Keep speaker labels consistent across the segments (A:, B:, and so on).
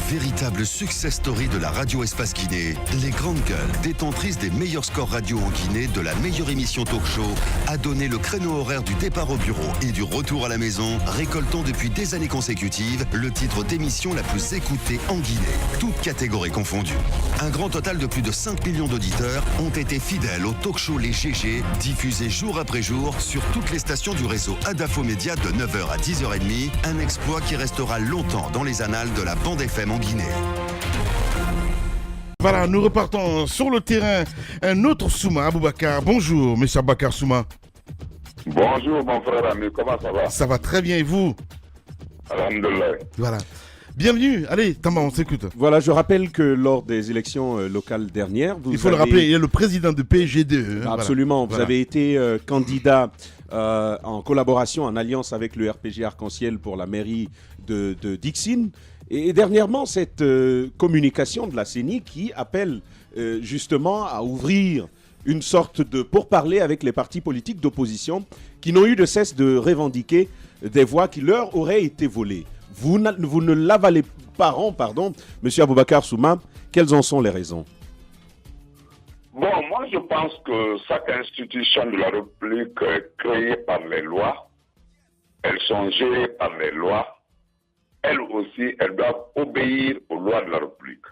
A: Véritable success story de la radio Espace Guinée, les Grandes Gueules, détentrices des meilleurs scores radio en Guinée, de la meilleure émission talk show, a donné le créneau horaire du départ au bureau et du retour à la maison, récoltant depuis des années consécutives le titre d'émission la plus écoutée en Guinée, toutes catégories confondues. Un grand total de plus de 5 millions d'auditeurs ont été fidèles au talk show Les GG, diffusé jour après jour sur toutes les stations du réseau Adafo Média de 9h à 10h30, un exploit qui restera longtemps dans les annales de la bande FM en Guinée.
B: Voilà, nous repartons sur le terrain. Un autre Souma, Aboubakar. Bonjour, monsieur Aboubakar Souma.
C: Bonjour, mon frère ami, comment ça va?
B: Ça va très bien, et vous?
C: Alhamdulillah.
B: Voilà. Bienvenue. Allez, Tamba, on s'écoute.
D: Voilà, je rappelle que lors des élections locales dernières,
B: il faut le rappeler, il y a le président de PGDE.
D: Absolument,
B: voilà.
D: Vous avez été candidat en collaboration, en alliance avec le RPG Arc-en-Ciel pour la mairie de Dixine. Et dernièrement, cette communication de la CENI qui appelle justement à ouvrir une sorte de pourparlers avec les partis politiques d'opposition qui n'ont eu de cesse de revendiquer des voix qui leur auraient été volées. Vous ne l'avalez pas, pardon, M. Aboubakar Souma. Quelles en sont les raisons?
C: Bon, moi je pense que chaque institution de la République est créée par les lois. Elles sont gérées par les lois. Elles aussi, elles doivent obéir aux lois de la République.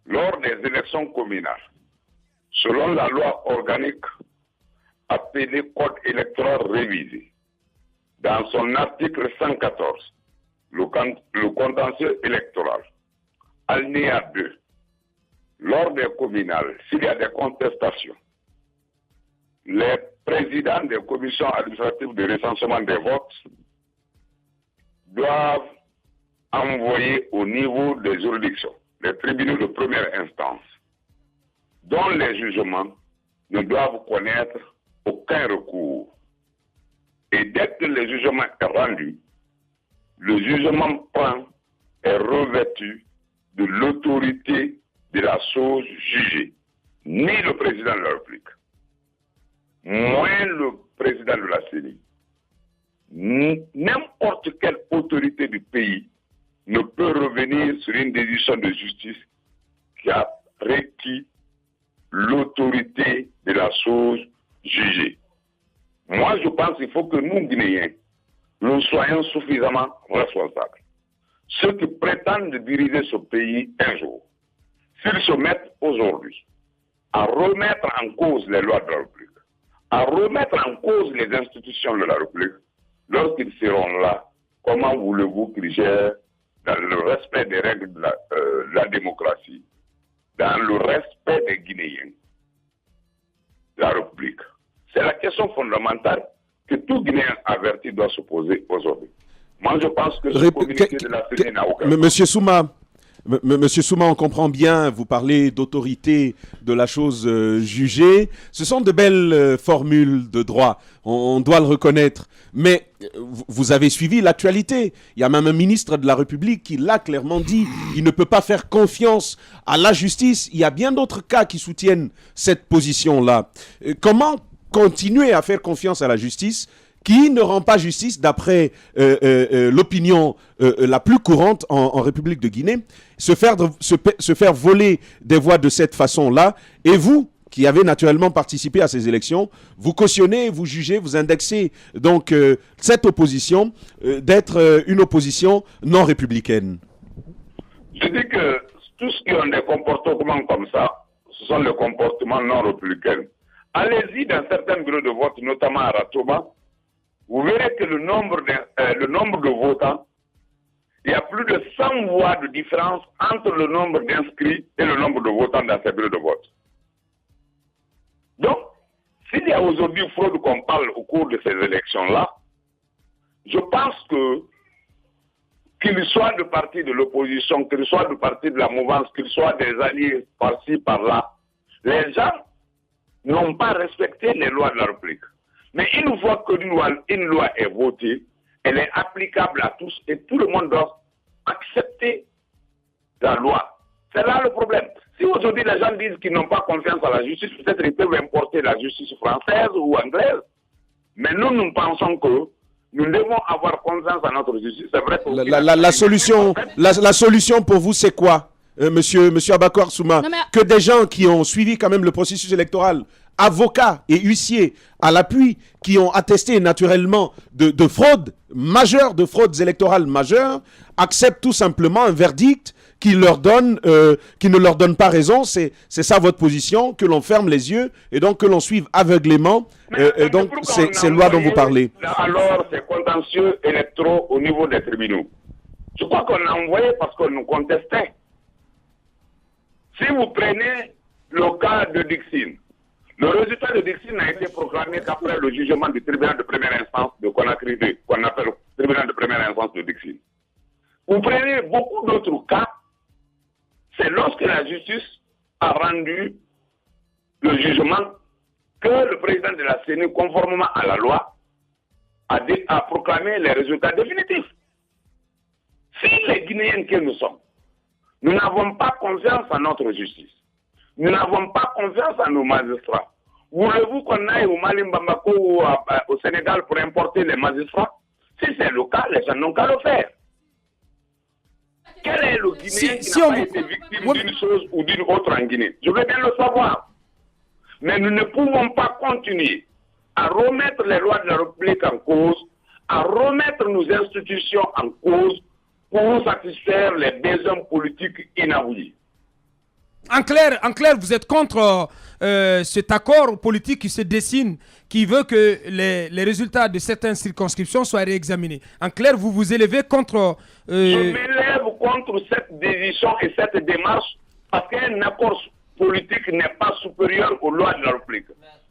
C: Lors des élections communales, selon la loi organique appelée Code électoral révisé, dans son article 114, le contentieux électoral, alinéa 2, lors des communales, s'il y a des contestations, les présidents des commissions administratives de recensement des votes doivent envoyer au niveau des juridictions, les tribunaux de première instance, dont les jugements ne doivent connaître aucun recours. Et dès que le jugement est rendu, le jugement prend et revêtu de l'autorité de la chose jugée, ni le président de la République, moins le président de la CENI, n'importe quelle autorité du pays ne peut revenir sur une décision de justice qui a requis l'autorité de la chose jugée. Moi, je pense qu'il faut que nous, Guinéens, nous soyons suffisamment responsables. Ceux qui prétendent diriger ce pays un jour, s'ils se mettent aujourd'hui à remettre en cause les lois de la République, à remettre en cause les institutions de la République, lorsqu'ils seront là, comment voulez-vous qu'ils gèrent dans le respect des règles de la démocratie, dans le respect des Guinéens, de la République? C'est la question fondamentale que tout Guinéen averti doit se poser aujourd'hui. Moi, je pense que ce communiqué de la CENI n'a aucun...
D: Monsieur Souma, on comprend bien, vous parlez d'autorité de la chose jugée. Ce sont de belles formules de droit, on doit le reconnaître. Mais vous avez suivi l'actualité. Il y a même un ministre de la République qui l'a clairement dit. Il ne peut pas faire confiance à la justice. Il y a bien d'autres cas qui soutiennent cette position-là. Comment continuer à faire confiance à la justice qui ne rend pas justice d'après l'opinion la plus courante en République de Guinée, se faire voler des voix de cette façon-là, et vous, qui avez naturellement participé à ces élections, vous cautionnez, vous jugez, vous indexez donc cette opposition d'être une opposition non républicaine.
C: Je dis que tous ceux qui ont des comportements comme ça, ce sont des comportements non républicains. Allez-y dans certains bureaux de vote, notamment à Ratoma, vous verrez que le nombre de votants, il y a plus de 100 voix de différence entre le nombre d'inscrits et le nombre de votants dans ces bureaux de vote. Donc, s'il y a aujourd'hui fraude qu'on parle au cours de ces élections-là, je pense qu'il soit de parti de l'opposition, qu'il soit de parti de la mouvance, qu'il soit des alliés par-ci, par-là, les gens n'ont pas respecté les lois de la République. Mais une fois qu'une loi est votée, elle est applicable à tous et tout le monde doit accepter la loi. C'est là le problème. Si aujourd'hui les gens disent qu'ils n'ont pas confiance à la justice, peut-être ils peuvent importer la justice française ou anglaise. Mais nous pensons que Nous devons avoir confiance en notre justice. C'est vrai que
D: la solution pour vous, c'est quoi, monsieur Abakar Souma? Que des gens qui ont suivi quand même le processus électoral, avocats et huissiers à l'appui, qui ont attesté naturellement de fraudes majeures, de fraudes électorales majeures, acceptent tout simplement un verdict qui ne leur donne pas raison. C'est ça votre position, que l'on ferme les yeux et donc que l'on suive aveuglément donc ces lois dont vous parlez.
C: Alors, ces contentieux électoraux au niveau des tribunaux. Je crois qu'on a envoyé parce qu'on nous contestait. Si vous prenez le cas de Dixine, le résultat de Dixine a été proclamé qu'après le jugement du tribunal de première instance de Conakry 2, qu'on appelle le tribunal de première instance de Dixine. Vous prenez beaucoup d'autres cas, c'est lorsque la justice a rendu le jugement que le président de la CENI, conformément à la loi, a proclamé les résultats définitifs. Si les Guinéens que nous sommes, nous n'avons pas confiance en notre justice, nous n'avons pas confiance en nos magistrats, voulez-vous qu'on aille au Mali, Bamako ou au Sénégal pour importer les magistrats? Si c'est le cas, les gens n'ont qu'à le faire. Quel est le Guinéen qui n'a pas été victime d'une chose ou d'une autre en Guinée? Je veux bien le savoir. Mais nous ne pouvons pas continuer à remettre les lois de la République en cause, à remettre nos institutions en cause pour satisfaire les besoins politiques inavoués.
E: En clair, vous êtes contre cet accord politique qui se dessine, qui veut que les résultats de certaines circonscriptions soient réexaminés. En clair, vous vous élevez contre...
C: Je m'élève contre cette décision et cette démarche parce qu'un accord politique n'est pas supérieur aux lois de la République.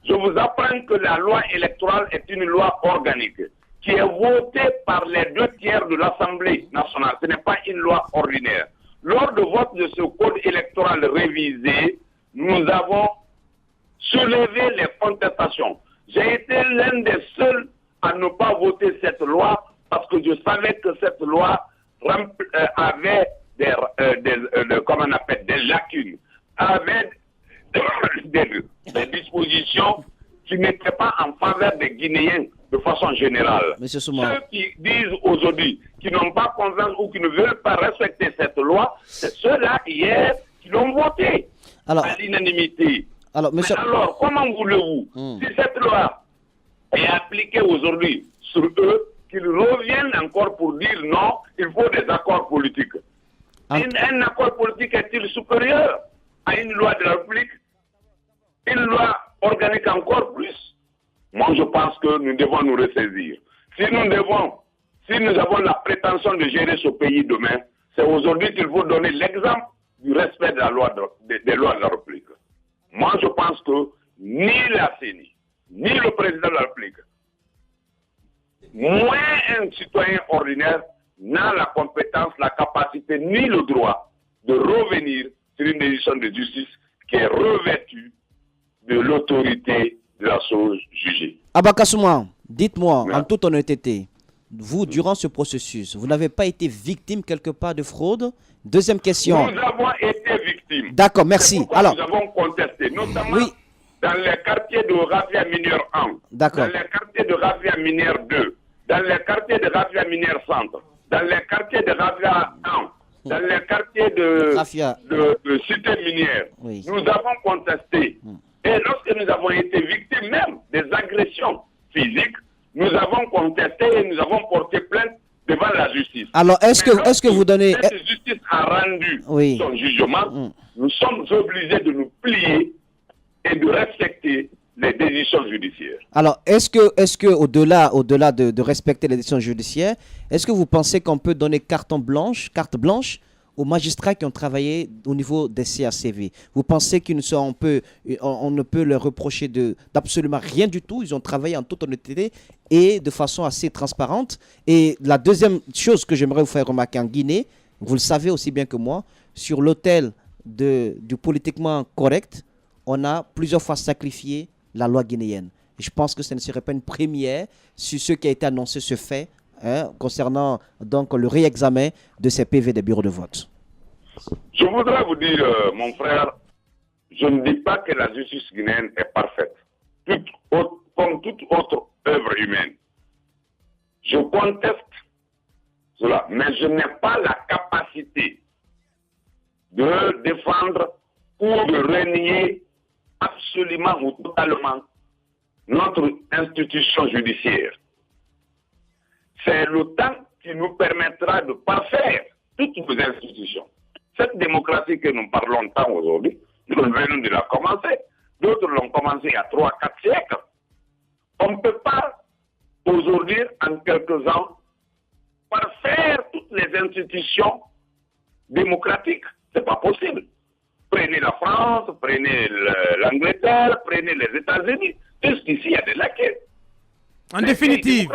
C: Je vous apprends que la loi électorale est une loi organique qui est votée par les 2/3 de l'Assemblée nationale. Ce n'est pas une loi ordinaire. Lors de vote de ce code électoral révisé, nous avons soulevé les contestations. J'ai été l'un des seuls à ne pas voter cette loi parce que je savais que cette loi avait des lacunes, avait des dispositions qui n'étaient pas en faveur des Guinéens de façon générale.
F: Monsieur Souma.
C: Ceux qui disent aujourd'hui qu'ils n'ont pas confiance ou qui ne veulent pas respecter cette loi, c'est ceux-là hier qui l'ont voté à l'unanimité.
F: Alors,
C: alors, comment voulez-vous, si cette loi est appliquée aujourd'hui sur eux, qu'ils reviennent encore pour dire non, il faut des accords politiques. Un accord politique est-il supérieur à une loi de la République? Une loi organique encore plus? Moi, je pense que nous devons nous ressaisir. Si nous avons la prétention de gérer ce pays demain, c'est aujourd'hui qu'il faut donner l'exemple du respect de la loi des lois de la République. Moi, je pense que ni la CENI, ni le président de la République, moins un citoyen ordinaire n'a la compétence, la capacité, ni le droit de revenir sur une décision de justice qui est revêtue de l'autorité de la chose jugée.
F: Abakar Souma, dites-moi en toute honnêteté, vous, durant ce processus, vous n'avez pas été victime quelque part de fraude? Deuxième question.
C: Nous avons été victimes.
F: D'accord, merci. Alors,
C: nous avons contesté, notamment dans les quartiers de Rafia Minière 1, dans les quartiers de Rafia Minière 2, dans les quartiers de Rafia Minière Centre, dans les quartiers de Rafia 1, dans les quartiers de Cité Minière.
F: Oui.
C: Nous avons contesté. Et lorsque nous avons été victimes même des agressions physiques, nous avons contesté et nous avons porté plainte devant la justice.
F: Alors, est-ce que vous donnez...
C: Cette justice a rendu son jugement, nous sommes obligés de nous plier et de respecter les décisions judiciaires.
F: Alors, est-ce que au-delà de respecter les décisions judiciaires, est-ce que vous pensez qu'on peut donner carte blanche aux magistrats qui ont travaillé au niveau des CACV? Vous pensez qu'on ne peut leur reprocher d'absolument rien du tout? Ils ont travaillé en toute honnêteté et de façon assez transparente. Et la deuxième chose que j'aimerais vous faire remarquer en Guinée, vous le savez aussi bien que moi, sur l'autel du politiquement correct, on a plusieurs fois sacrifié la loi guinéenne. Et je pense que ce ne serait pas une première sur ce qui a été annoncé, ce fait, concernant donc le réexamen de ces PV des bureaux de vote.
C: Je voudrais vous dire, mon frère, je ne dis pas que la justice guinéenne est parfaite. Comme toute autre œuvre humaine. Je conteste cela, mais je n'ai pas la capacité de défendre ou de renier absolument ou totalement notre institution judiciaire. C'est le temps qui nous permettra de parfaire toutes nos institutions. Cette démocratie que nous parlons tant aujourd'hui, nous venons de la commencer. D'autres l'ont commencé il y a 3-4 siècles. On ne peut pas aujourd'hui, en quelques ans, parfaire toutes les institutions démocratiques. Ce n'est pas possible. Prenez la France, prenez l'Angleterre, prenez les États-Unis. Jusqu'ici, il y a des lacunes.
E: En définitive,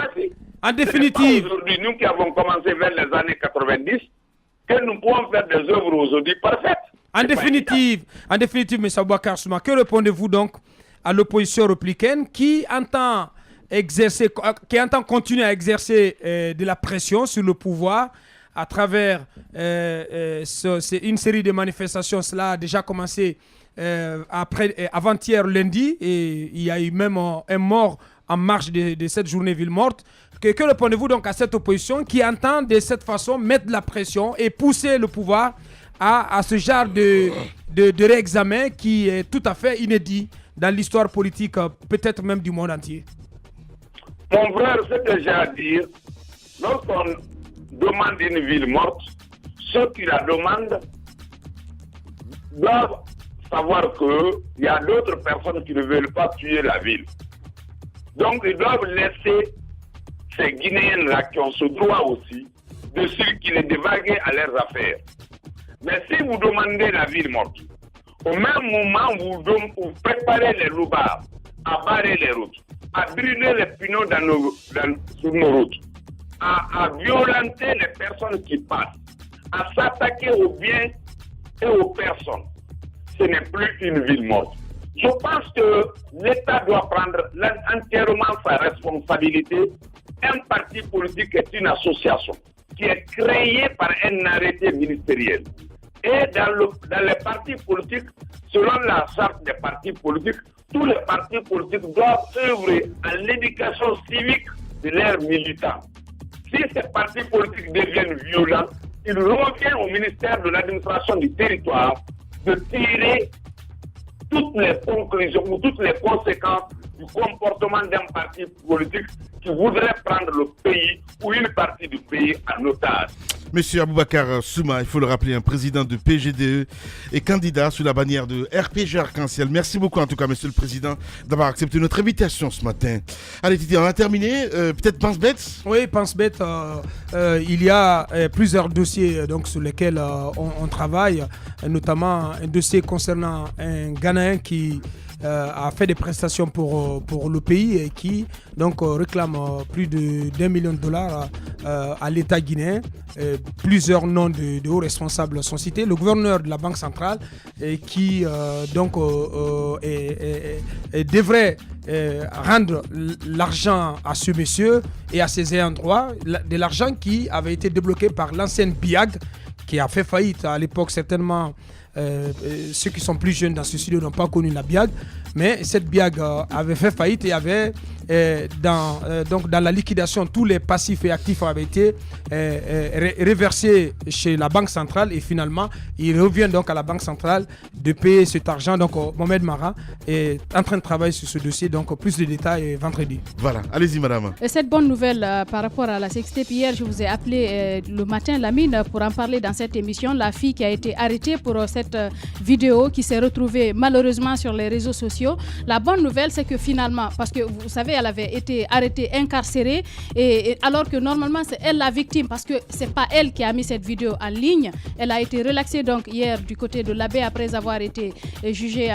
C: aujourd'hui, nous qui avons commencé vers les années 90, que nous pouvons faire des œuvres aujourd'hui parfaites.
E: En définitive, M. Aboubakar Souma, que répondez-vous donc à l'opposition républicaine qui entend continuer à exercer de la pression sur le pouvoir à travers une série de manifestations? Cela a déjà commencé avant-hier lundi, et il y a eu même un mort en marge de cette journée ville morte. Que répondez-vous donc à cette opposition qui entend de cette façon mettre de la pression et pousser le pouvoir à ce genre de réexamen qui est tout à fait inédit dans l'histoire politique, peut-être même du monde entier?
C: Mon frère, ce que j'ai à dire, lorsqu'on demande une ville morte, ceux qui la demandent doivent savoir qu'il y a d'autres personnes qui ne veulent pas tuer la ville. Donc, ils doivent laisser ces Guinéens-là qui ont ce droit aussi de circuler, de vaguer à leurs affaires. Mais si vous demandez la ville morte, au même moment vous préparez les loupards à barrer les routes, à brûler les pneus sur nos routes, à violenter les personnes qui passent, à s'attaquer aux biens et aux personnes, ce n'est plus une ville morte. Je pense que l'État doit prendre entièrement sa responsabilité. Un parti politique est une association qui est créée par un arrêté ministériel. Et dans les partis politiques, selon la charte des partis politiques, tous les partis politiques doivent œuvrer à l'éducation civique de leurs militants. Si ces partis politiques deviennent violents, il revient au ministère de l'administration du territoire de tirer toutes les conclusions ou toutes les conséquences du comportement d'un parti politique qui voudrait prendre le pays ou une partie du pays en otage.
B: Monsieur Aboubakar Souma, il faut le rappeler, un président de PGDE et candidat sous la bannière de RPG Arc-en-Ciel. Merci beaucoup en tout cas, monsieur le président, d'avoir accepté notre invitation ce matin. Allez Titi, on a terminé. Peut-être Pense-Bête.
E: Oui, Pense-Bête, il y a plusieurs dossiers donc, sur lesquels on travaille, notamment un dossier concernant un Ghanéen qui a fait des prestations pour le pays et qui donc réclame plus de $1 million à l'État guinéen. Plusieurs noms de hauts responsables sont cités. Le gouverneur de la Banque centrale qui donc devrait rendre l'argent à ce monsieur et à ses ayants droit, de l'argent qui avait été débloqué par l'ancienne BIAG qui a fait faillite à l'époque certainement. Ceux qui sont plus jeunes dans ce studio n'ont pas connu la BIAG, mais cette BIAG avait fait faillite et avait donc dans la liquidation, tous les passifs et actifs avaient été reversés chez la Banque centrale et finalement, il revient donc à la Banque centrale de payer cet argent. Donc Mohamed Mara est en train de travailler sur ce dossier, donc plus de détails vendredi.
B: Voilà, allez-y madame.
G: Et cette bonne nouvelle par rapport à la sextape, hier je vous ai appelé le matin Lamine pour en parler dans cette émission, la fille qui a été arrêtée pour cette vidéo qui s'est retrouvée malheureusement sur les réseaux sociaux. La bonne nouvelle c'est que finalement, parce que vous savez elle avait été arrêtée, incarcérée et alors que normalement c'est elle la victime parce que c'est pas elle qui a mis cette vidéo en ligne. Elle a été relaxée donc hier du côté de l'Abbé après avoir été jugée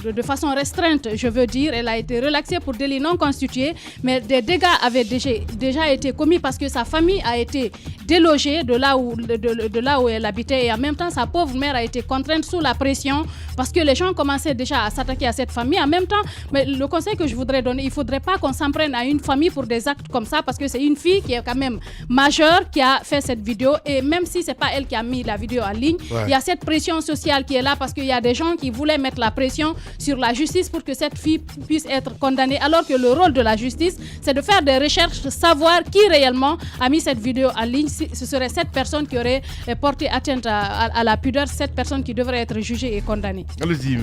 G: de façon restreinte, je veux dire. Elle a été relaxée pour délit non constitué, mais des dégâts avaient déjà été commis parce que sa famille a été délogée de là où elle habitait et en même temps sa pauvre mère a été contrainte, sous la pression, parce que les gens commençaient déjà à s'attaquer à cette famille. En même temps, mais le conseil que je voudrais donner, il ne faudrait pas qu'on s'en prenne à une famille pour des actes comme ça, parce que c'est une fille qui est quand même majeure qui a fait cette vidéo, et même si ce n'est pas elle qui a mis la vidéo en ligne, il y a cette pression sociale qui est là, parce qu'il y a des gens qui voulaient mettre la pression sur la justice pour que cette fille puisse être condamnée, alors que le rôle de la justice, c'est de faire des recherches, de savoir qui réellement a mis cette vidéo en ligne. Ce serait cette personne qui aurait porté atteinte à la pudeur, cette personne qui devrait être jugée et condamnée.
B: Allez-y.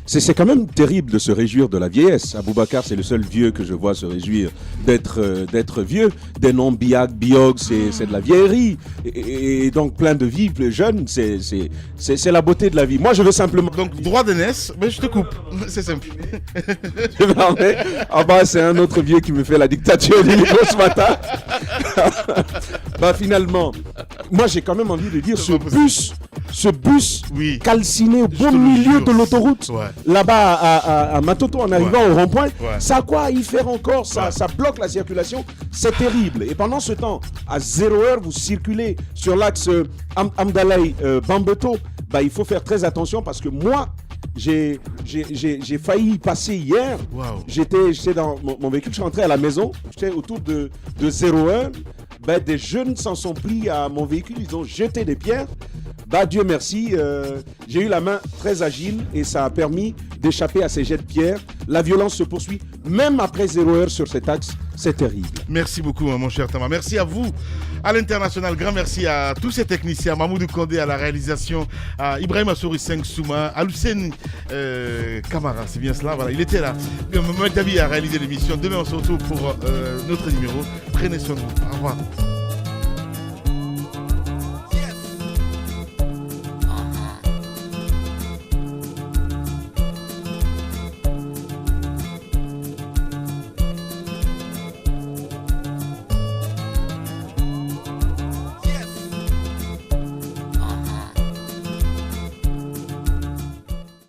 D: C'est quand même terrible de se réjouir de la vieillesse. Aboubacar, c'est le seul vieux que je vois se réjouir d'être vieux. Des noms Biag, Biog, c'est de la vieillerie. Et donc plein de vie, plus jeune, c'est la beauté de la vie. Moi, je veux simplement...
B: Donc, droit d'aînesse, mais je te coupe. C'est simple.
D: Ah bah, c'est un autre vieux qui me fait la dictature du micro ce matin. Bah, finalement, moi, j'ai quand même envie de dire ce bus calciné au beau milieu de l'autoroute, là-bas à Matoto, en arrivant au rond-point, ça a quoi à y faire encore? Ça bloque la circulation, c'est terrible. Et pendant ce temps, à 0h, vous circulez sur l'axe Amdalaï-Bambeto, bah, il faut faire très attention, parce que moi, j'ai failli y passer hier. J'étais dans mon véhicule, je suis rentré à la maison, j'étais autour de 0h. Ben, des jeunes s'en sont pris à mon véhicule, ils ont jeté des pierres. Bah, Dieu merci, j'ai eu la main très agile et ça a permis d'échapper à ces jets de pierre. La violence se poursuit, même après 0h sur cet axe, c'est terrible.
B: Merci beaucoup, mon cher Tama. Merci à vous, à l'international. Grand merci à tous ces techniciens, Mamoudou Kondé à la réalisation, à Ibrahim Assouri 5 Souma, à Lucène Kamara, c'est bien cela, voilà, il était là. Mohamed Dabi a réalisé l'émission. Demain, on se retrouve pour notre numéro. Prenez soin de vous. Au revoir.